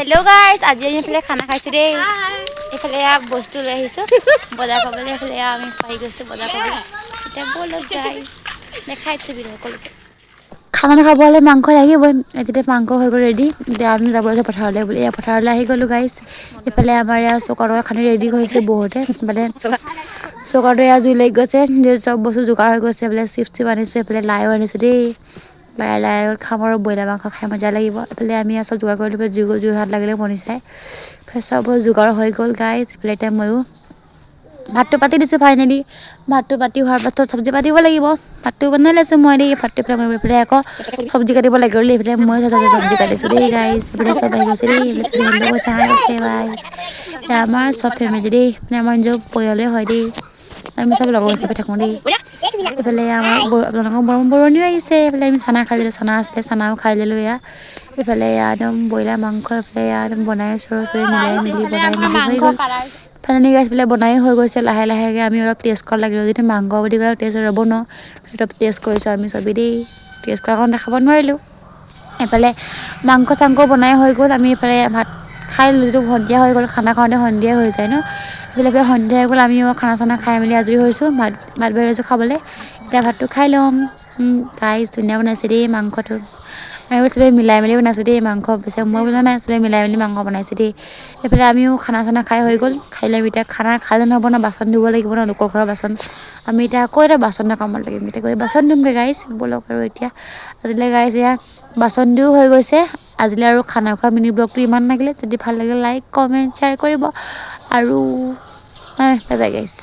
hello guys आज আমি এফালে খানা খাইছো দেই এফালে বস্তু লৈ আহিছো বজাৰ কৰিবলৈ এফালে আমি পাই গৈছো বজাৰ কৰিবলৈ এটা বলো গাইস দেখাইছো ভিডিও কলকে খানা খাব হলে মাংস লাগিবই এতিয়া মাংস হৈ গল ৰেডি এতিয়া আমি যাব লাগে পথাৰলৈ বুলি পথাৰলৈ আহি গলো গাইস এফালে আমাৰ চকৰ খানা ৰেডি হৈছে বহুতে মানে চকৰটো জুই লাগি গৈছে চব বস্তু যোগাৰ হৈ গৈছে বোলে চিপছ আনিছো এফালে লাইও আনিছো দেই লাই খাম আৰু ব্ৰইলাৰ মাংস খাই মজা লাগিব এফালে আমি চব যোগাৰ কৰি লৈ জুই হাত লাগিলে মনি চাই চব যোগাৰ হৈ গ'ল গাইস এফালে এতিয়া ময়ো ভাতটো পাতি দিছো ফাইনেলি ভাতটো পাতি হোৱাৰ পাছত চব্জি পাতিব লাগিব ভাতটো বনাই লৈছো মই দেই ভাতটো পেলাই আকৌ চব্জি কাটিব লাগে বুলি এইফালে মই চব্জি কাটিছো দেই গাইস এইফালে চব আহি গৈছে দেই এইফালে হেল্ল কৈছে হাই কৈছে গাইস আমাৰ চব ফেমিলি দেই আমাৰ নিজৰ পৰিয়ালে হয় দেই আমি চব লগৰ হিচাপে থাকো দেই এইফালে আমাৰ আপোনালোকৰ বৰণীও আহিছে এইফালে আমি চানা খাই দিলো চানা আছিলে চানাও খাই দিলো এয়া এইফালে একদম ব্ৰইলাৰ মাংস এইফালে একদম বনাই চবে মিলাই মিলি বনাই মিলি হৈ গ'ল ফাইনেলি গাইস বোলে বনাই হৈ গৈছে লাহে লাহেকে আমি অলপ টেষ্ট কৰা লাগিলো যিটো মাংস বুলি কয় টেষ্ট ৰ'ব ন সেইটো টেষ্ট কৰিছো আমি চবেই দেই টেষ্ট কৰা কাৰণ দেখাব নোৱাৰিলো এফালে মাংস চাংস বনাই হৈ গ'ল আমি এফালে ভাত খাই ললো সন্ধিয়া হৈ গ'ল খানা খাওঁতে সন্ধিয়া হৈ যায় ন এইফালে সন্ধিয়া হৈ গ'ল আমি খানা চানা খাই মেলি আজৰি হৈছো ভাত বাঢ়িছো খাবলৈ এতিয়া ভাতটো খাই ল'ম গাইস ধুনীয়া বনাইছে দেই মাংসটো আৰু চবে মিলাই মেলি বনাইছো দেই মাংস পিছে মই বনোৱা নাই চবে মিলাই মেলি মাংস বনাইছে দেই এইফালে আমিও খানা চানা খাই হৈ গ'ল খাই লৈ এতিয়া খানা খালে নহ'ব ন বাচন ধুব লাগিব ন লোকৰ ঘৰৰ বাচন আমি এতিয়া আকৌ এটা বাচনৰ কামত লাগিম এতিয়া গৈ বাচন ধুমগৈ গাইস বলক আৰু এতিয়া আজিলৈ গাইস এয়া বাচন ধুও হৈ গৈছে আজিলৈ আৰু খানা খোৱা মিনি ব্লগটো ইমান লাগিলে যদি ভাল লাগিলে লাইক কমেণ্ট শ্বেয়াৰ কৰিব আৰু বাই বাই গাইস